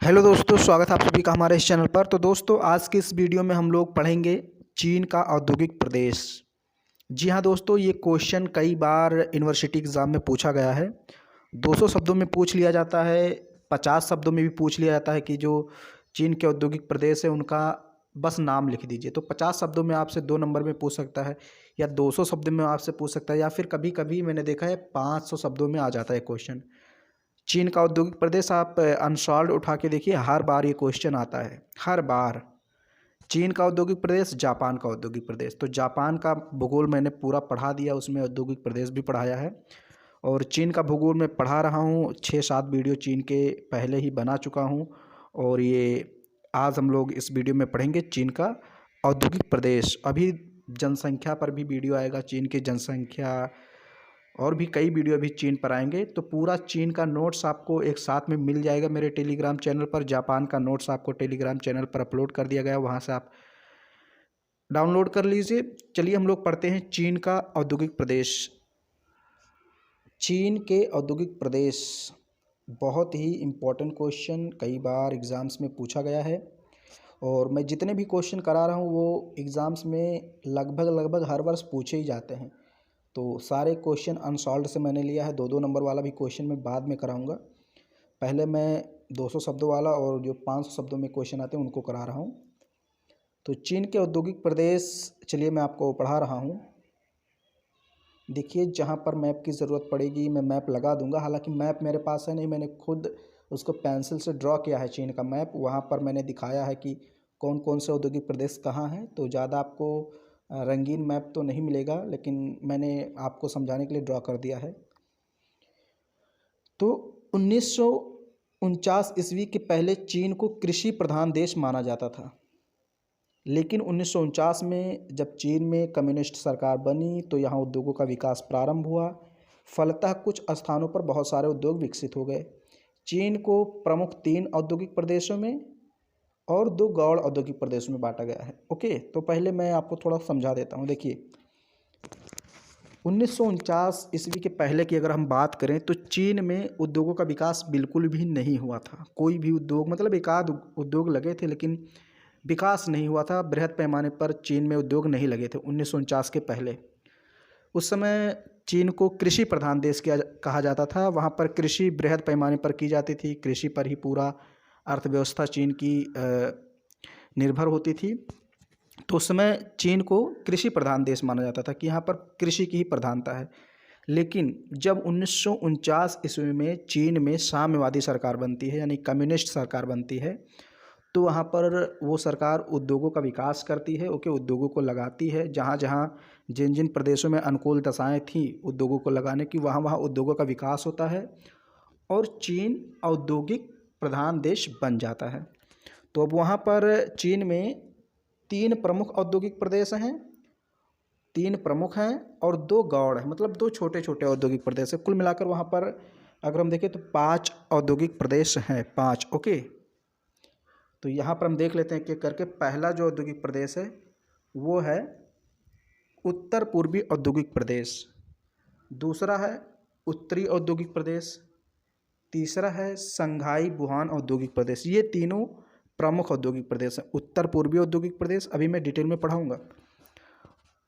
Hello दोस्तों, स्वागत है आप सभी का हमारे इस चैनल पर। तो दोस्तों, आज की इस वीडियो में हम लोग पढ़ेंगे चीन का औद्योगिक प्रदेश। जी हाँ दोस्तों, ये क्वेश्चन कई बार यूनिवर्सिटी एग्ज़ाम में पूछा गया है। 200 शब्दों में पूछ लिया जाता है, 50 शब्दों में भी पूछ लिया जाता है कि जो चीन के औद्योगिक प्रदेश है उनका बस नाम लिख दीजिए। तो 50 शब्दों में आपसे 2 नंबर में पूछ सकता है, या 200 शब्दों में आपसे पूछ सकता है, या फिर कभी कभी मैंने देखा है 500 शब्दों में आ जाता है क्वेश्चन। चीन का औद्योगिक प्रदेश आप अनसॉल्व्ड उठा के देखिए, हर बार ये क्वेश्चन आता है, हर बार। चीन का औद्योगिक प्रदेश, जापान का औद्योगिक प्रदेश। तो जापान का भूगोल मैंने पूरा पढ़ा दिया, उसमें औद्योगिक प्रदेश भी पढ़ाया है। और चीन का भूगोल मैं पढ़ा रहा हूँ, 6-7 वीडियो चीन के पहले ही बना चुका हूँ। और ये आज हम लोग इस वीडियो में पढ़ेंगे चीन का औद्योगिक प्रदेश। अभी जनसंख्या पर भी वीडियो आएगा, चीन की जनसंख्या, और भी कई वीडियो अभी चीन पर आएंगे। तो पूरा चीन का नोट्स आपको एक साथ में मिल जाएगा मेरे टेलीग्राम चैनल पर। जापान का नोट्स आपको टेलीग्राम चैनल पर अपलोड कर दिया गया है, वहाँ से आप डाउनलोड कर लीजिए। चलिए हम लोग पढ़ते हैं चीन का औद्योगिक प्रदेश। चीन के औद्योगिक प्रदेश बहुत ही इम्पोर्टेंट क्वेश्चन, कई बार एग्ज़ाम्स में पूछा गया है। और मैं जितने भी क्वेश्चन करा रहा हूँ वो एग्ज़ाम्स में लगभग हर वर्ष पूछे ही जाते हैं। तो सारे क्वेश्चन अनसॉल्व्ड से मैंने लिया है। 2-2 नंबर वाला भी क्वेश्चन मैं बाद में कराऊंगा। पहले मैं 200 शब्दों वाला और जो 500 शब्दों में क्वेश्चन आते हैं उनको करा रहा हूँ। तो चीन के औद्योगिक प्रदेश, चलिए मैं आपको पढ़ा रहा हूँ। देखिए, जहाँ पर मैप की ज़रूरत पड़ेगी मैं मैप लगा दूंगा। हालांकि मैप मेरे पास है नहीं, मैंने खुद उसको पेंसिल से ड्रॉ किया है चीन का मैप। वहाँ पर मैंने दिखाया है कि कौन कौन से औद्योगिक प्रदेश कहाँ हैं। तो ज़्यादा आपको रंगीन मैप तो नहीं मिलेगा, लेकिन मैंने आपको समझाने के लिए ड्रॉ कर दिया है। तो 1949 ईस्वी के पहले चीन को कृषि प्रधान देश माना जाता था। लेकिन 1949 में जब चीन में कम्युनिस्ट सरकार बनी तो यहाँ उद्योगों का विकास प्रारंभ हुआ। फलतः कुछ स्थानों पर बहुत सारे उद्योग विकसित हो गए। चीन को प्रमुख 3 औद्योगिक प्रदेशों में और 2 गौड़ औद्योगिक प्रदेशों में बांटा गया है। ओके, तो पहले मैं आपको थोड़ा समझा देता हूँ। देखिए, 1949 ईस्वी के पहले की अगर हम बात करें तो चीन में उद्योगों का विकास बिल्कुल भी नहीं हुआ था। कोई भी उद्योग, मतलब एक आध उद्योग लगे थे, लेकिन विकास नहीं हुआ था। बृहद पैमाने पर चीन में उद्योग नहीं लगे थे 1949 के पहले। उस समय चीन को कृषि प्रधान देश कहा जाता था। वहाँ पर कृषि बृहद पैमाने पर की जाती थी, कृषि पर ही पूरा अर्थव्यवस्था चीन की निर्भर होती थी। तो उस समय चीन को कृषि प्रधान देश माना जाता था कि यहाँ पर कृषि की ही प्रधानता है। लेकिन जब 1949 ईस्वी में चीन में साम्यवादी सरकार बनती है, यानी कम्युनिस्ट सरकार बनती है, तो वहाँ पर वो सरकार उद्योगों का विकास करती है। ओके, उद्योगों को लगाती है। जहाँ जहाँ जिन जिन प्रदेशों में अनुकूल दशाएँ थीं उद्योगों को लगाने की, वहाँ वहाँ उद्योगों का विकास होता है और चीन औद्योगिक प्रधान देश बन जाता है। तो अब वहाँ पर चीन में 3 प्रमुख औद्योगिक प्रदेश हैं, 3 प्रमुख हैं और 2 गौड़ हैं, मतलब 2 छोटे छोटे औद्योगिक प्रदेश हैं। कुल मिलाकर वहाँ पर अगर हम देखें तो 5 औद्योगिक प्रदेश हैं, 5। ओके, तो यहाँ पर हम देख लेते हैं एक-एक करके। पहला जो औद्योगिक प्रदेश है वो है उत्तर पूर्वी औद्योगिक प्रदेश, दूसरा है उत्तरी औद्योगिक प्रदेश, तीसरा है संघाई वुहान औद्योगिक प्रदेश। ये तीनों प्रमुख औद्योगिक प्रदेश हैं। उत्तर पूर्वी औद्योगिक प्रदेश अभी मैं डिटेल में पढ़ाऊंगा,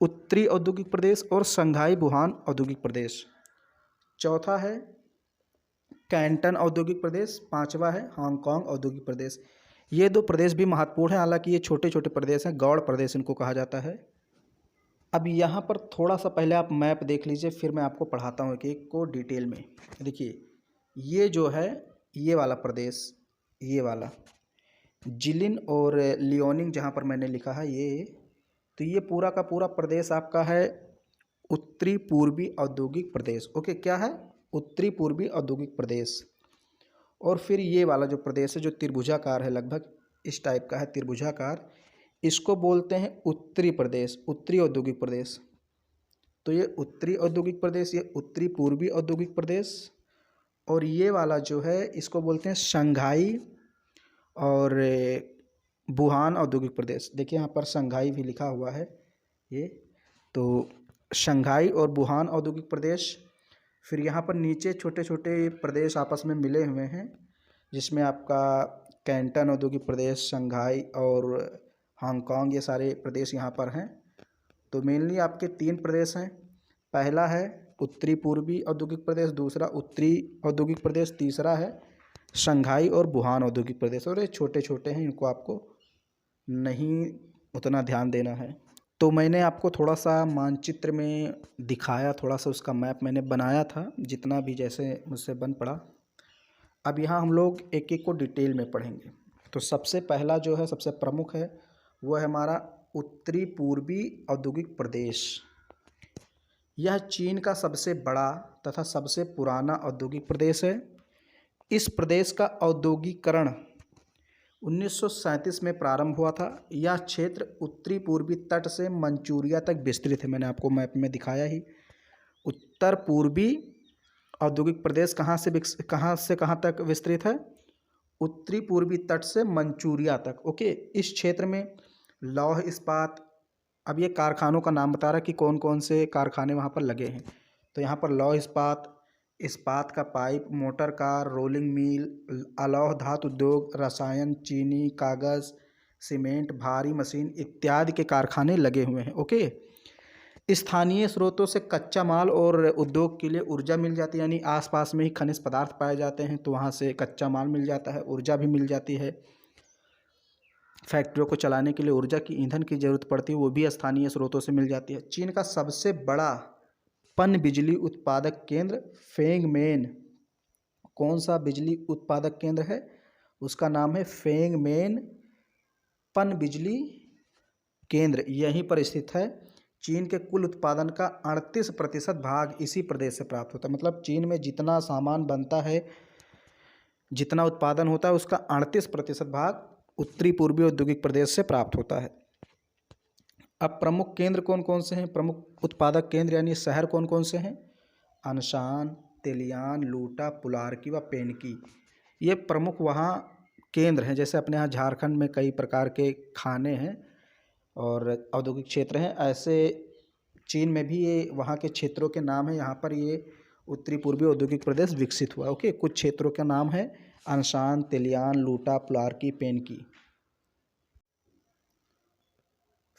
उत्तरी औद्योगिक प्रदेश और संघाई वुहान औद्योगिक प्रदेश। चौथा है कैंटन औद्योगिक प्रदेश, पांचवा है हांगकांग औद्योगिक प्रदेश। ये 2 प्रदेश भी महत्वपूर्ण हैं, हालांकि ये छोटे छोटे प्रदेश हैं, गौड़ प्रदेश इनको कहा जाता है। अब यहाँ पर थोड़ा सा पहले आप मैप देख लीजिए, फिर मैं आपको पढ़ाता हूँ एक एक को डिटेल में। देखिए, ये जो है ये वाला प्रदेश, ये वाला जिलिन और लियोनिंग जहाँ पर मैंने लिखा है ये, तो ये पूरा का पूरा प्रदेश आपका है उत्तरी पूर्वी औद्योगिक प्रदेश। ओके, क्या है? उत्तरी पूर्वी औद्योगिक प्रदेश। और फिर ये वाला जो प्रदेश है जो त्रिभुजाकार है, लगभग इस टाइप का है त्रिभुजाकार, इसको बोलते हैं उत्तरी प्रदेश, उत्तरी औद्योगिक प्रदेश। तो ये उत्तरी औद्योगिक प्रदेश, ये उत्तरी पूर्वी औद्योगिक प्रदेश। और ये वाला जो है इसको बोलते हैं शंघाई और वुहान औद्योगिक प्रदेश। देखिए यहाँ पर शंघाई भी लिखा हुआ है ये, तो शंघाई और वुहान औद्योगिक प्रदेश। फिर यहाँ पर नीचे छोटे छोटे प्रदेश आपस में मिले हुए हैं, जिसमें आपका कैंटन औद्योगिक प्रदेश, शंघाई और हांगकांग, ये सारे प्रदेश यहाँ पर हैं। तो मेनली आपके 3 प्रदेश हैं। पहला है उत्तरी पूर्वी औद्योगिक प्रदेश, दूसरा उत्तरी औद्योगिक प्रदेश, तीसरा है शंघाई और वुहान औद्योगिक प्रदेश। और ये छोटे छोटे हैं, इनको आपको नहीं उतना ध्यान देना है। तो मैंने आपको थोड़ा सा मानचित्र में दिखाया, थोड़ा सा उसका मैप मैंने बनाया था, जितना भी जैसे मुझसे बन पड़ा। अब यहाँ हम लोग एक एक को डिटेल में पढ़ेंगे। तो सबसे पहला जो है, सबसे प्रमुख है, वो है हमारा उत्तरी पूर्वी औद्योगिक प्रदेश। यह चीन का सबसे बड़ा तथा सबसे पुराना औद्योगिक प्रदेश है। इस प्रदेश का औद्योगिकरण 1937 में प्रारंभ हुआ था। यह क्षेत्र उत्तरी पूर्वी तट से मंचूरिया तक विस्तृत है। मैंने आपको मैप में दिखाया ही। उत्तर पूर्वी औद्योगिक प्रदेश कहाँ से कहाँ तक विस्तृत है? उत्तरी पूर्वी तट से मंचूरिया तक। ओके, इस क्षेत्र में लौह इस्पात, अब ये कारखानों का नाम बता रहा है कि कौन कौन से कारखाने वहाँ पर लगे हैं। तो यहाँ पर लौह इस्पात, इस्पात का pipe, motor car, rolling mill, अलौह धातु उद्योग, रसायन, चीनी, कागज़, सीमेंट, भारी मशीन इत्यादि के कारखाने लगे हुए हैं। ओके, स्थानीय स्रोतों से कच्चा माल और उद्योग के लिए ऊर्जा मिल जाती है, यानी आसपास में ही खनिज पदार्थ पाए जाते हैं, तो वहाँ से कच्चा माल मिल जाता है, ऊर्जा भी मिल जाती है। फैक्ट्रियों को चलाने के लिए ऊर्जा की, ईंधन की ज़रूरत पड़ती है, वो भी स्थानीय स्रोतों से मिल जाती है। चीन का सबसे बड़ा पन बिजली उत्पादक केंद्र फेंगमेन, कौन सा बिजली उत्पादक केंद्र है? उसका नाम है फेंगमेन पन बिजली केंद्र, यहीं पर स्थित है। चीन के कुल उत्पादन का 38% भाग इसी प्रदेश से प्राप्त होता है। मतलब चीन में जितना सामान बनता है, जितना उत्पादन होता है, उसका 38% भाग उत्तरी पूर्वी औद्योगिक प्रदेश से प्राप्त होता है। अब प्रमुख केंद्र कौन कौन से हैं? प्रमुख उत्पादक केंद्र यानी शहर कौन कौन से हैं? अनशान, तेलियान, लूटा, पुलारकी व पेनकी, ये प्रमुख वहाँ केंद्र हैं। जैसे अपने यहाँ झारखंड में कई प्रकार के खाने हैं और औद्योगिक क्षेत्र हैं, ऐसे चीन में भी ये वहाँ के क्षेत्रों के नाम हैं। यहाँ पर ये उत्तरी पूर्वी औद्योगिक प्रदेश विकसित हुआ। ओके, कुछ क्षेत्रों का नाम है अनशान, तेलियान, लूटा, पुलारकी, पेनकी।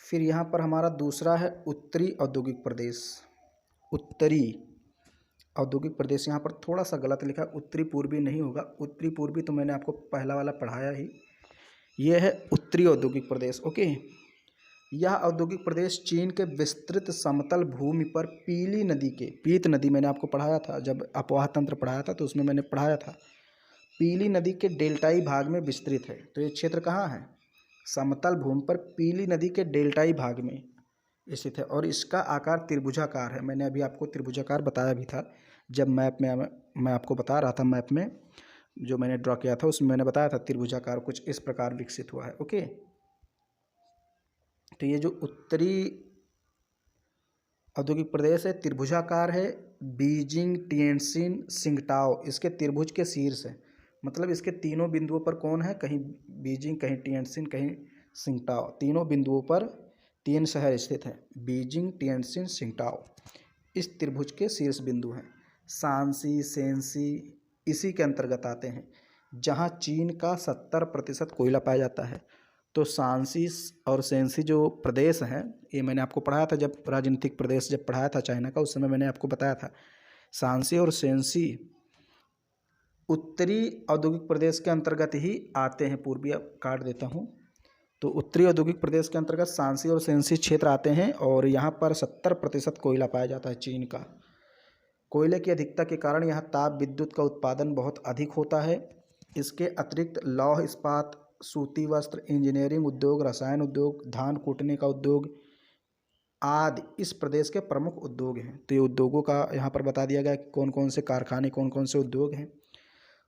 फिर यहाँ पर हमारा दूसरा है उत्तरी औद्योगिक प्रदेश। उत्तरी औद्योगिक प्रदेश यहाँ पर थोड़ा सा गलत लिखा, उत्तरी पूर्वी नहीं होगा, उत्तरी पूर्वी तो मैंने आपको पहला वाला पढ़ाया ही। ये है उत्तरी औद्योगिक प्रदेश। ओके, यह औद्योगिक प्रदेश चीन के विस्तृत समतल भूमि पर पीली नदी के, पीत नदी मैंने आपको पढ़ाया था, जब अपवाह तंत्र पढ़ाया था तो उसमें मैंने पढ़ाया था, पीली नदी के डेल्टाई भाग में विस्तृत है। तो ये क्षेत्र कहाँ है? समतल भूमि पर पीली नदी के डेल्टाई भाग में स्थित है और इसका आकार त्रिभुजाकार है। मैंने अभी आपको त्रिभुजाकार बताया भी था, जब मैप में मैं आपको बता रहा था, मैप में जो मैंने ड्रॉ किया था उसमें मैंने बताया था त्रिभुजाकार कुछ इस प्रकार विकसित हुआ है। ओके, तो ये जो उत्तरी औद्योगिक प्रदेश है त्रिभुजाकार है। बीजिंग, टिएनसिन, सिंगटाओ इसके त्रिभुज के शीर्ष है। मतलब इसके तीनों बिंदुओं पर कौन है? कहीं बीजिंग, कहीं टिएनसिन, कहीं सिंगटाओ, तीनों बिंदुओं पर 3 शहर स्थित हैं। बीजिंग, टिएनसिन, सिंगटाओ इस त्रिभुज के शीर्ष बिंदु हैं। शांसी, शेंसी इसी के अंतर्गत आते हैं, जहां चीन का 70% कोयला पाया जाता है। तो शांसी और शेंसी जो प्रदेश हैं, ये मैंने आपको पढ़ाया था, जब राजनीतिक प्रदेश जब पढ़ाया था चाइना का, उस समय मैंने आपको बताया था। शांसी और शेंसी उत्तरी औद्योगिक प्रदेश के अंतर्गत ही आते हैं। पूर्वी काट देता हूँ, तो उत्तरी औद्योगिक प्रदेश के अंतर्गत शांसी और शेंसी क्षेत्र आते हैं और यहाँ पर 70% कोयला पाया जाता है चीन का। कोयले की अधिकता के कारण यहाँ ताप विद्युत का उत्पादन बहुत अधिक होता है। इसके अतिरिक्त लौह इस्पात, सूती वस्त्र, इंजीनियरिंग उद्योग, रसायन उद्योग, धान कूटने का उद्योग आदि इस प्रदेश के प्रमुख उद्योग हैं। तो ये उद्योगों का यहाँ पर बता दिया गया कि कौन कौन से कारखाने, कौन कौन से उद्योग हैं।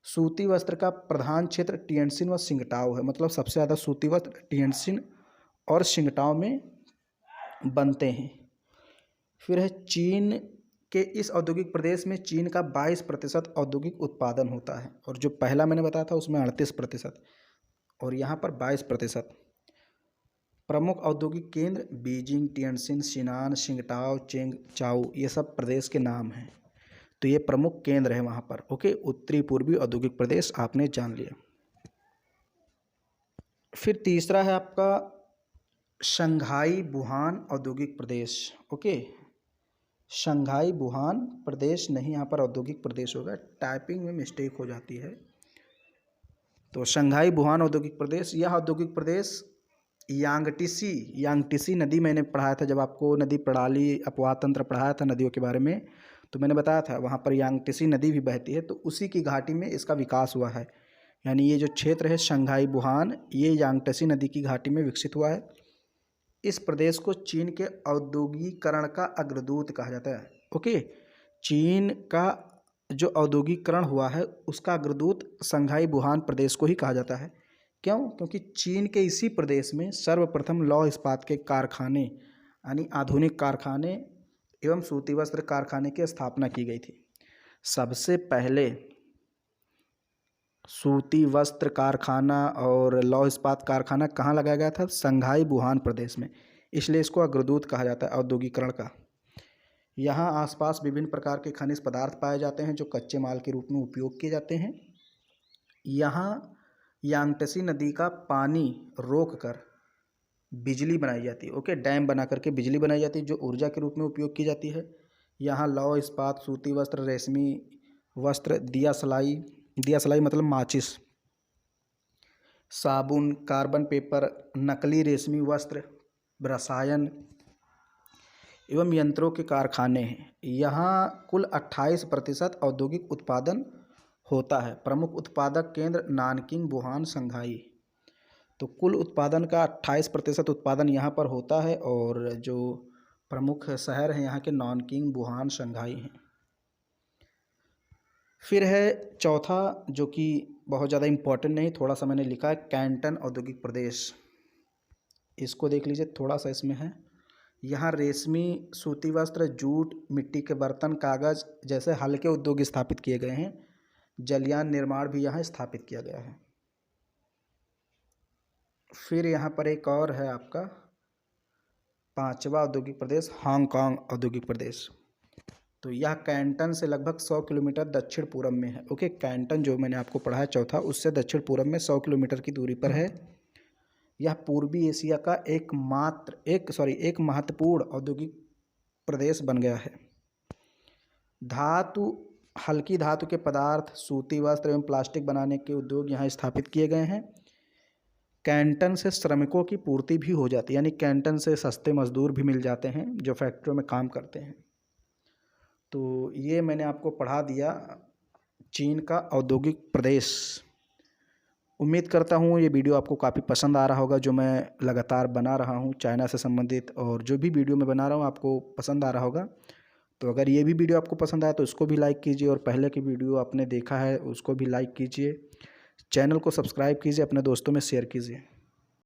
सूती वस्त्र का प्रधान क्षेत्र टिएनसिन व सिंगटाओ है। मतलब सबसे ज़्यादा सूती वस्त्र टिएनसिन और सिंगटाओ में बनते हैं। फिर है चीन के इस औद्योगिक प्रदेश में चीन का 22% औद्योगिक उत्पादन होता है और जो पहला मैंने बताया था उसमें 38% और यहाँ पर 22%। प्रमुख औद्योगिक केंद्र बीजिंग, टिएनसिन, शिनान, सिंगटाओ, चेंगचाओ ये सब प्रदेश के नाम हैं। तो ये प्रमुख केंद्र है वहाँ पर। ओके, उत्तरी पूर्वी औद्योगिक प्रदेश आपने जान लिया। फिर तीसरा है आपका शंघाई वुहान औद्योगिक प्रदेश। ओके, शंघाई वुहान प्रदेश नहीं, यहाँ पर औद्योगिक प्रदेश होगा, टाइपिंग में मिस्टेक हो जाती है। तो शंघाई वुहान औद्योगिक प्रदेश, यह औद्योगिक प्रदेश यांगटीसी नदी मैंने पढ़ाया था, जब आपको नदी प्रणाली अपवाह तंत्र पढ़ाया था नदियों के बारे में, तो मैंने बताया था वहाँ पर यांगटीसी नदी भी बहती है, तो उसी की घाटी में इसका विकास हुआ है। यानी ये जो क्षेत्र है शंघाई वुहान, ये यांगटीसी नदी की घाटी में विकसित हुआ है। इस प्रदेश को चीन के औद्योगिकरण का अग्रदूत कहा जाता है। ओके, चीन का जो औद्योगिकरण हुआ है उसका अग्रदूत शंघाई वुहान प्रदेश को ही कहा जाता है। क्यों? क्योंकि चीन के इसी प्रदेश में सर्वप्रथम लौह इस्पात के कारखाने यानी आधुनिक कारखाने एवं सूती वस्त्र कारखाने की स्थापना की गई थी। सबसे पहले सूती वस्त्र कारखाना और लौह इस्पात कारखाना कहाँ लगाया गया था? शंघाई वुहान प्रदेश में, इसलिए इसको अग्रदूत कहा जाता है औद्योगिकरण का। यहाँ आसपास विभिन्न प्रकार के खनिज पदार्थ पाए जाते हैं जो कच्चे माल के रूप में उपयोग किए जाते हैं। यहाँ यांगटीसी नदी का पानी रोक कर बिजली बनाई जाती है। ओके, डैम बना करके बिजली बनाई जाती है जो ऊर्जा के रूप में उपयोग की जाती है। यहाँ लौह इस्पात, सूती वस्त्र, रेशमी वस्त्र, दिया सलाई मतलब माचिस, साबुन, कार्बन पेपर, नकली रेशमी वस्त्र, रसायन एवं यंत्रों के कारखाने हैं। यहाँ कुल 28% औद्योगिक उत्पादन होता है। प्रमुख उत्पादक केंद्र नानकिंग, वुहान, शंघाई। तो कुल उत्पादन का 28% उत्पादन यहाँ पर होता है और जो प्रमुख शहर हैं यहाँ के नानकिंग, वुहान, शंघाई हैं। फिर है चौथा, जो कि बहुत ज़्यादा इम्पोर्टेंट नहीं, थोड़ा सा मैंने लिखा है, कैंटन औद्योगिक प्रदेश। इसको देख लीजिए, थोड़ा सा इसमें है। यहाँ रेशमी, सूती वस्त्र, जूट, मिट्टी के बर्तन, कागज़ जैसे हल्के उद्योग स्थापित किए गए हैं। जलयान निर्माण भी यहाँ स्थापित किया गया है। फिर यहाँ पर एक और है आपका पांचवा औद्योगिक प्रदेश, हांगकांग औद्योगिक प्रदेश। तो यह कैंटन से लगभग 100 किलोमीटर दक्षिण पूर्व में है। ओके, कैंटन जो मैंने आपको पढ़ा है चौथा, उससे दक्षिण पूर्व में 100 किलोमीटर की दूरी पर है। यह पूर्वी एशिया का एक महत्वपूर्ण औद्योगिक प्रदेश बन गया है। हल्की धातु के पदार्थ, सूती वस्त्र एवं प्लास्टिक बनाने के उद्योग यहाँ स्थापित किए गए हैं। कैंटन से श्रमिकों की पूर्ति भी हो जाती है, यानी कैंटन से सस्ते मजदूर भी मिल जाते हैं जो फैक्ट्रियों में काम करते हैं। तो ये मैंने आपको पढ़ा दिया चीन का औद्योगिक प्रदेश। उम्मीद करता हूँ ये वीडियो आपको काफ़ी पसंद आ रहा होगा, जो मैं लगातार बना रहा हूँ चाइना से संबंधित, और जो भी वीडियो मैं बना रहा हूँ आपको पसंद आ रहा होगा। तो अगर ये भी वीडियो आपको पसंद आया तो इसको भी लाइक कीजिए, और पहले की वीडियो आपने देखा है उसको भी लाइक कीजिए। चैनल को सब्सक्राइब कीजिए, अपने दोस्तों में शेयर कीजिए।